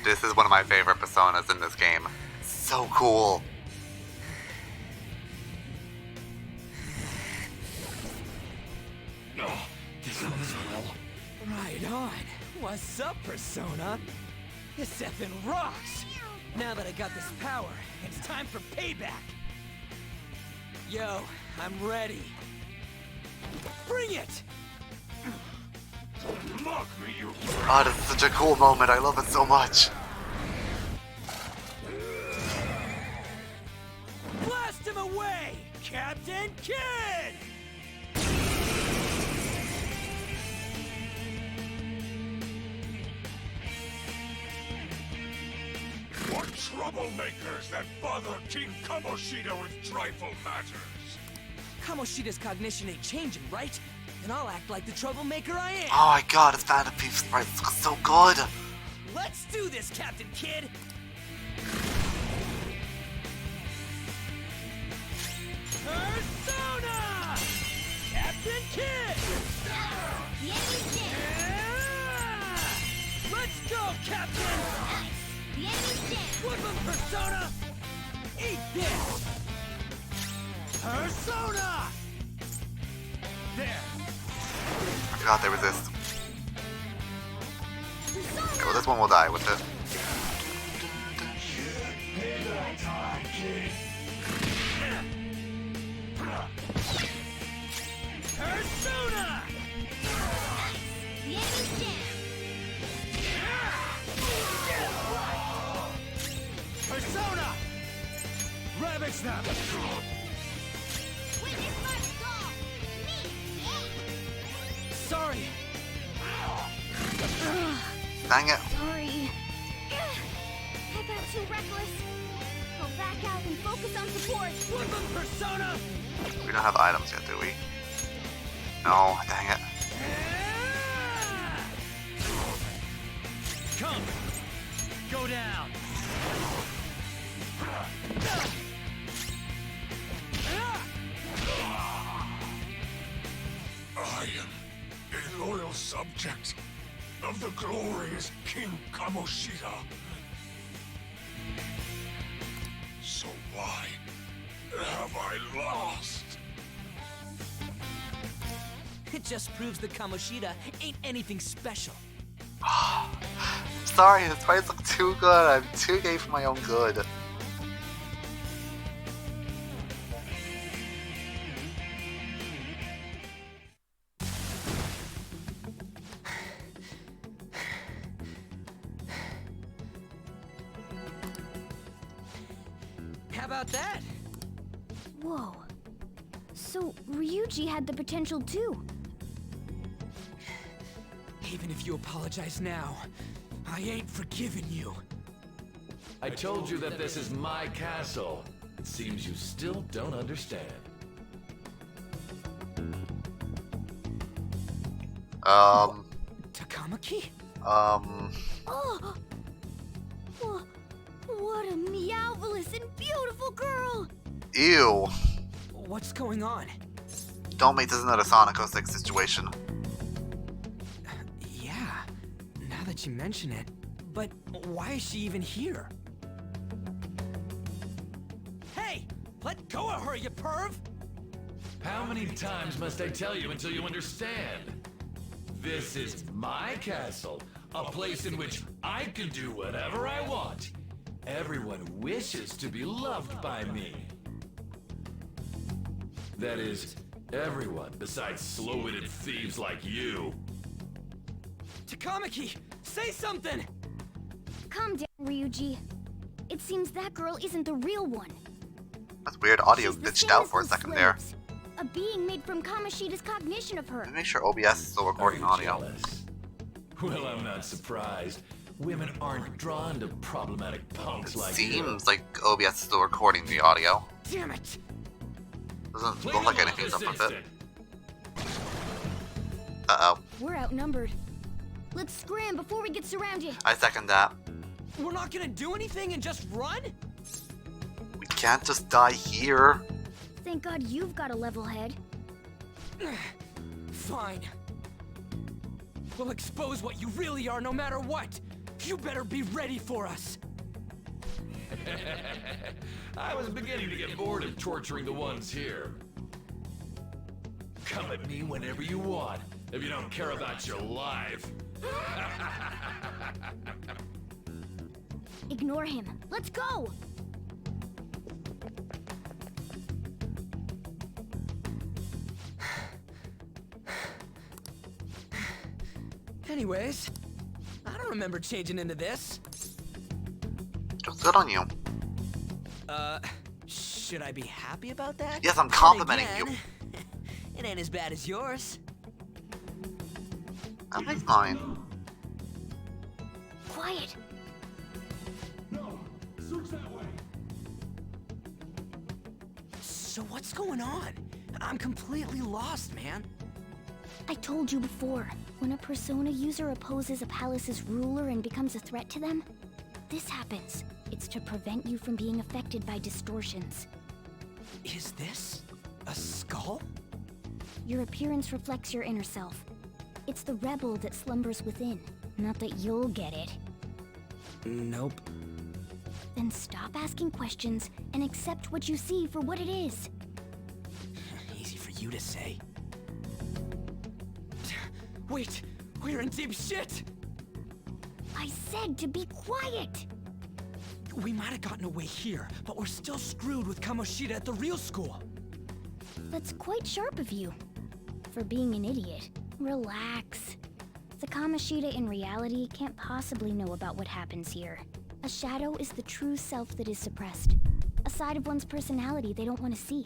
This is one of my favorite personas in this game. So cool. This goes well. Right on. What's up, Persona? This effing rocks. Now that I got this power, it's time for payback. Yo, I'm ready. Bring it! Mock me, you... Oh, this is such a cool moment. I love it so much. Blast him away, Captain Kidd! What troublemakers that bother King Kamoshida with trifle matters? Kamoshida's cognition ain't changing, right? Then I'll act like the troublemaker I am. Oh my god, his Phantom Thief sprites look so good. Let's do this, Captain Kidd! Persona! Captain Kidd! Let's go, Captain! Flip him, Persona! Eat this! Persona! There! I forgot they resist. Okay, well, this one will die with it. Persona! Persona! Ravage them! Sorry! Dang it. Sorry. I got too reckless. I'll back out and focus on support. Flip him, Persona! We don't have items yet, do we? No, dang it. Come! Go down! I am a loyal subject of the glorious King Kamoshida. So why have I lost? It just proves that Kamoshida ain't anything special. Sorry, his sprites look too good. I'm too gay for my own good. How about that? Whoa. So, Ryuji had the potential too. Even if you apologize now, I ain't forgiving you. I told you that this is my castle. It seems you still don't understand. Takamaki? Oh! What a meowvelous and beautiful girl! Ew. What's going on? Don't make this another Sonic 06 situation. Yeah, now that you mention it. But why is she even here? Hey! Let go of her, you perv! How many times must I tell you until you understand? This is my castle, a place in which I can do whatever I want. Everyone wishes to be loved by me. That is, everyone besides slow-witted thieves like you. Takamaki, say something! Calm down, Ryuji. It seems that girl isn't the real one. That's weird. Audio She's the glitched same out as for a those second there. slaves. A being made from Kamoshida's cognition of her. Let me make sure OBS is still recording Are you audio. jealous? Well, I'm not surprised. Women aren't drawn to problematic punks like you. Seems like OBS is still recording the audio. Damn it! Doesn't look like anything's up with it. Uh-oh. We're outnumbered. Let's scram before we get surrounded. I second that. We're not gonna do anything and just run? We can't just die here. Thank God you've got a level head. Fine. We'll expose what you really are no matter what. You better be ready for us. I was beginning to get bored of torturing the ones here. Come at me whenever you want, if you don't care about your life. Ignore him. Let's go! Anyways, I don't remember changing into this. Looks good on you. Should I be happy about that? Yes, I'm Then complimenting again, you. It ain't as bad as yours. I like mine. Quiet. No, search that way. So what's going on? I'm completely lost, man. I told you before, when a Persona user opposes a palace's ruler and becomes a threat to them, this happens. It's to prevent you from being affected by distortions. Is this a skull? Your appearance reflects your inner self. It's the rebel that slumbers within. Not that you'll get it. Nope. Then stop asking questions and accept what you see for what it is. Easy for you to say. Wait, we're in deep shit! I said to be quiet! We might have gotten away here, but we're still screwed with Kamoshida at the real school. That's quite sharp of you. For being an idiot. Relax. The Kamoshida in reality can't possibly know about what happens here. A shadow is the true self that is suppressed. A side of one's personality they don't want to see.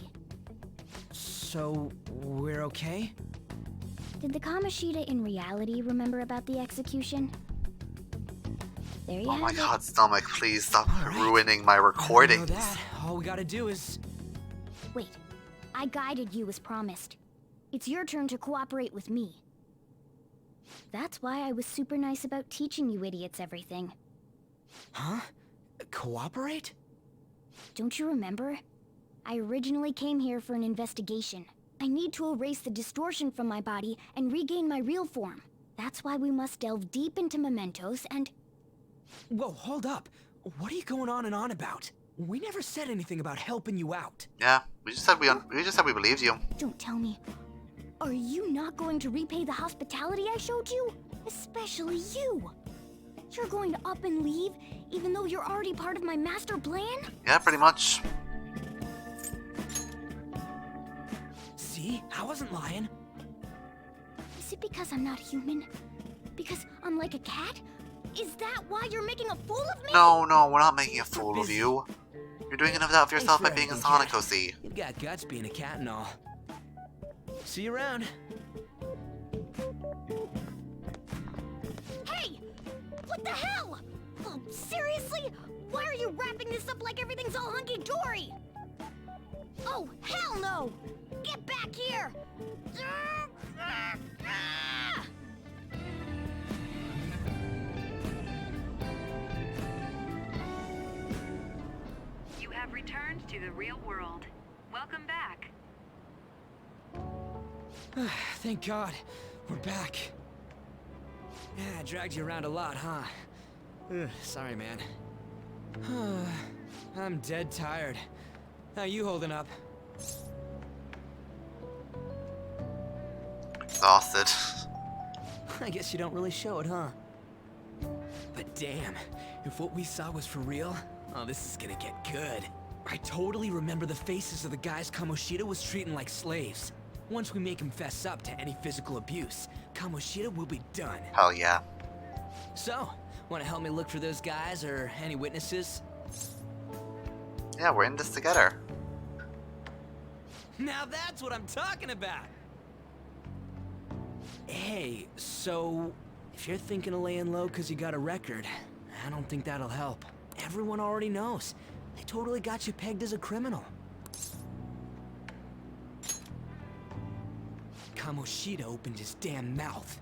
So, we're okay? Did the Kamoshida in reality remember about the execution? There you Oh have my it. god, stomach, please stop Alright. ruining my Now recordings. that, all we gotta do is... Wait. I guided you as promised. It's your turn to cooperate with me. That's why I was super nice about teaching you idiots everything. Huh? Cooperate? Don't you remember? I originally came here for an investigation. I need to erase the distortion from my body and regain my real form. That's why we must delve deep into mementos and... Whoa, hold up. What are you going on and on about? We never said anything about helping you out. Yeah, we just said we believed you. Don't tell me. Are you not going to repay the hospitality I showed you? Especially you. You're going to up and leave, even though you're already part of my master plan? Yeah, pretty much. See? I wasn't lying. Is it because I'm not human? Because I'm like a cat? Is that why you're making a fool of me? No, we're not making a fool of you. You're doing enough of yourself by Thanks for being a everything, Sonic Cat. OC. You've got guts being a cat and all. See you around. Hey! What the hell? Oh, seriously? Why are you wrapping this up like everything's all hunky-dory? Oh, hell no! Get back here! You have returned to the real world. Welcome back. Thank God. We're back. Yeah, I dragged you around a lot, huh? Sorry, man. I'm dead tired. How you holding up? Exhausted. I guess you don't really show it, huh? But damn, if what we saw was for real, oh, this is gonna get good. I totally remember the faces of the guys Kamoshida was treating like slaves. Once we make him fess up to any physical abuse, Kamoshida will be done. Hell yeah. So, wanna help me look for those guys or any witnesses? Yeah, we're in this together. Now that's what I'm talking about! Hey, so if you're thinking of laying low because you got a record, I don't think that'll help. Everyone already knows. They totally got you pegged as a criminal. Kamoshida opened his damn mouth.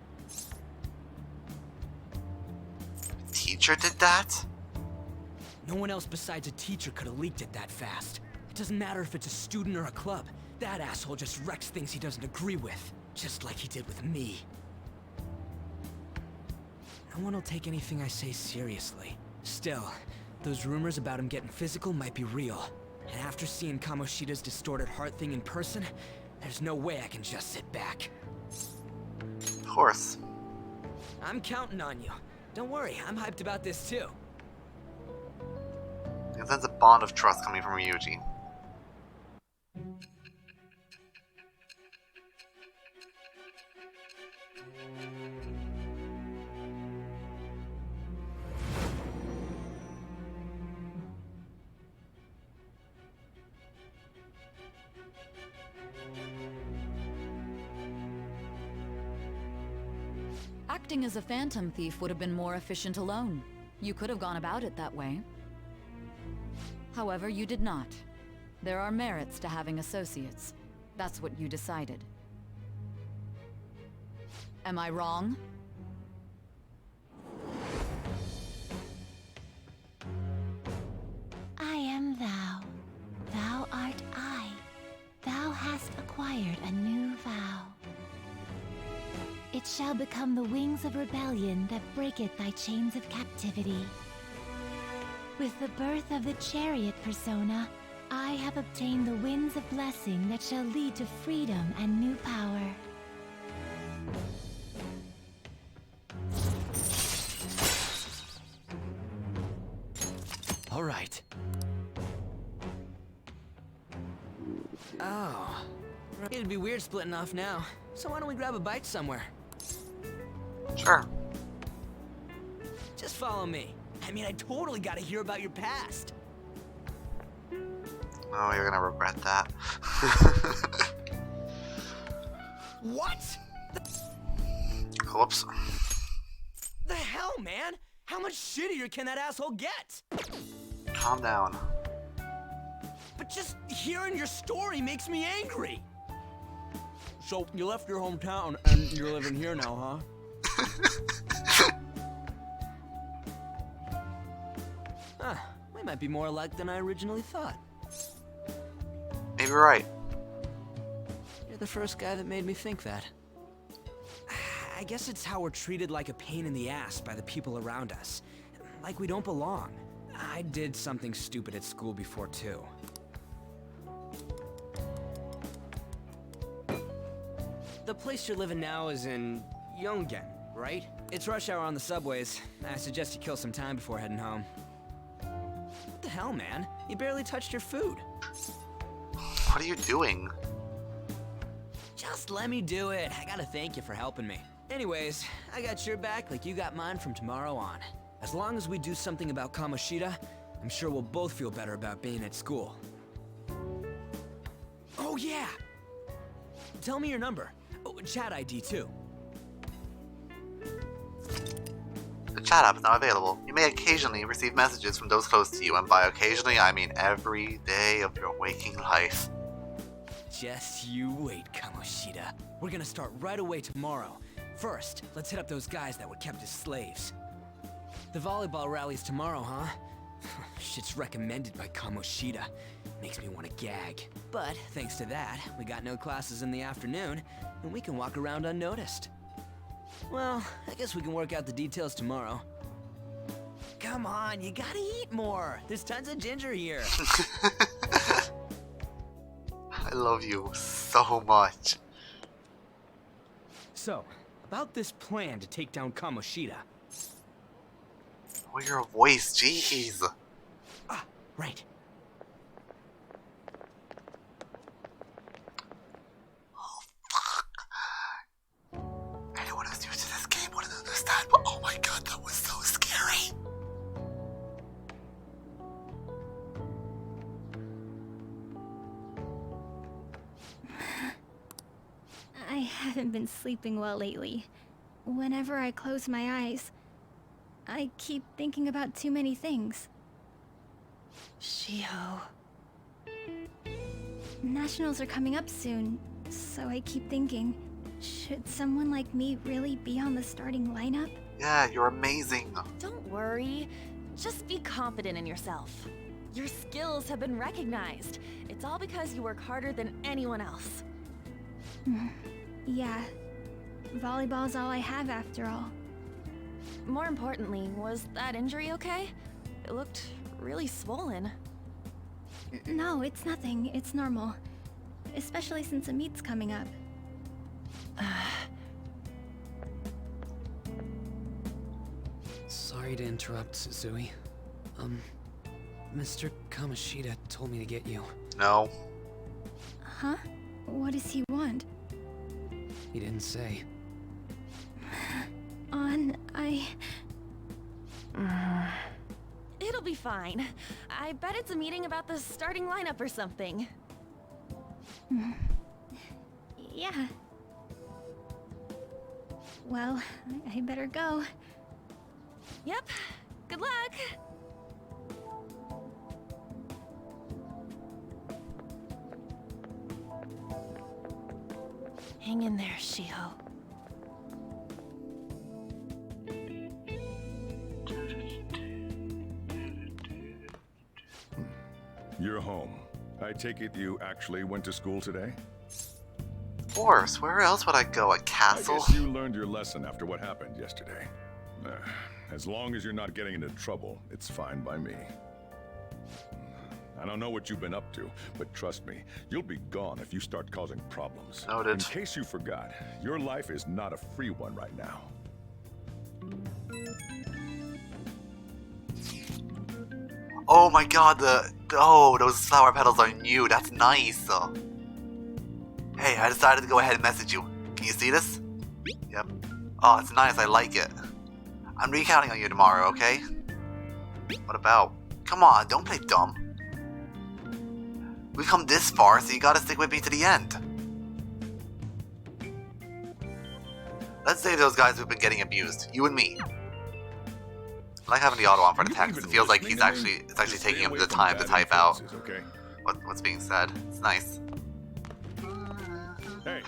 Teacher did that? No one else besides a teacher could have leaked it that fast. It doesn't matter if it's a student or a club. That asshole just wrecks things he doesn't agree with. Just like he did with me. No one will take anything I say seriously. Still, those rumors about him getting physical might be real. And after seeing Kamoshida's distorted heart thing in person, there's no way I can just sit back. Of course. I'm counting on you. Don't worry, I'm hyped about this too. I sense a bond of trust coming from Ryuji. Acting as a phantom thief would have been more efficient alone. You could have gone about it that way. However, you did not. There are merits to having associates. That's what you decided. Am I wrong? I am thou. Thou art I. Thou hast acquired a new vow. It shall become the wings of rebellion that breaketh thy chains of captivity. With the birth of the chariot persona, I have obtained the winds of blessing that shall lead to freedom and new power. All right. Oh. It'd be weird splitting off now. So why don't we grab a bite somewhere? Sure. Just follow me. I mean, I totally gotta hear about your past. Oh, you're gonna regret that. What? Whoops. The hell, man? How much shittier can that asshole get? Calm down. But just hearing your story makes me angry. So, you left your hometown and you're living here now, huh? Huh, we might be more alike than I originally thought. Maybe you're right. You're the first guy that made me think that. I guess it's how we're treated like a pain in the ass by the people around us. Like we don't belong. I did something stupid at school before, too. The place you're living now is in Yongen, right? It's rush hour on the subways. I suggest you kill some time before heading home. What the hell, man? You barely touched your food. What are you doing? Just let me do it. I gotta thank you for helping me. Anyways, I got your back like you got mine from tomorrow on. As long as we do something about Kamoshida, I'm sure we'll both feel better about being at school. Oh yeah! Tell me your number. Oh, chat ID too. The chat app is not available. You may occasionally receive messages from those close to you, and by occasionally I mean every day of your waking life. Just you wait, Kamoshida. We're gonna start right away tomorrow. First, let's hit up those guys that were kept as slaves. The volleyball rally's tomorrow, huh? Shit's recommended by Kamoshida. Makes me want to gag. But thanks to that, we got no classes in the afternoon, and we can walk around unnoticed. Well, I guess we can work out the details tomorrow. Come on, you gotta eat more. There's tons of ginger here. I love you so much. So, about this plan to take down Kamoshida. Oh, your voice, jeez. Ah, right. Oh, fuck. Anyone who's new to this game wouldn't understand, but oh my god, that was so scary. I haven't been sleeping well lately. Whenever I close my eyes, I keep thinking about too many things. Shiho. Nationals are coming up soon, so I keep thinking, Should someone like me really be on the starting lineup? Yeah, you're amazing. Don't worry. Just be confident in yourself. Your skills have been recognized. It's all because you work harder than anyone else. Yeah. Volleyball's all I have after all. More importantly, was that injury okay? It looked really swollen. No, it's nothing. It's normal. Especially since a meet's coming up. Sorry to interrupt, Suzui. Mr. Kamoshida told me to get you. No. Huh? What does he want? He didn't say. It'll be fine. I bet it's a meeting about the starting lineup or something. Yeah. Well, I better go. Yep. Good luck! Hang in there, Shiho. You're home. I take it you actually went to school today? Of course. Where else would I go? A castle? I guess you learned your lesson after what happened yesterday. As long as you're not getting into trouble, it's fine by me. I don't know what you've been up to, but trust me, you'll be gone if you start causing problems. Noted. In case you forgot, your life is not a free one right now. Oh my god, those flower petals are new. That's nice. Hey, I decided to go ahead and message you. Can you see this? Yep. Oh, it's nice. I like it. I'm recounting on you tomorrow, okay? What about? Come on, don't play dumb. We've come this far, so you gotta stick with me to the end. Let's say those guys who've been getting abused. You and me. I like having the auto on for the text. It feels like it's actually taking him the time to type out what's being said. It's nice. Hey,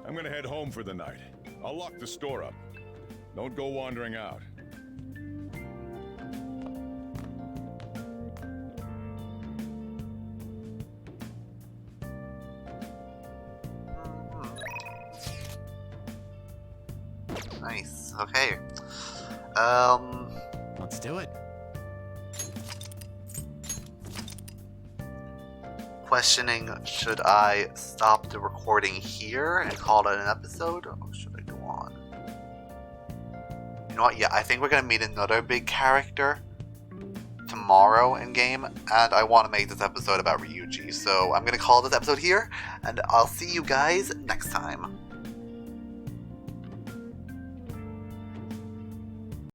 I'm gonna head home for the night. I'll lock the store up. Don't go wandering out. Nice. Okay. Let's do it. Questioning, should I stop the recording here and call it an episode, or should I go on? You know what? Yeah, I think we're gonna meet another big character tomorrow in game, and I want to make this episode about Ryuji, so I'm gonna call this episode here, and I'll see you guys next time.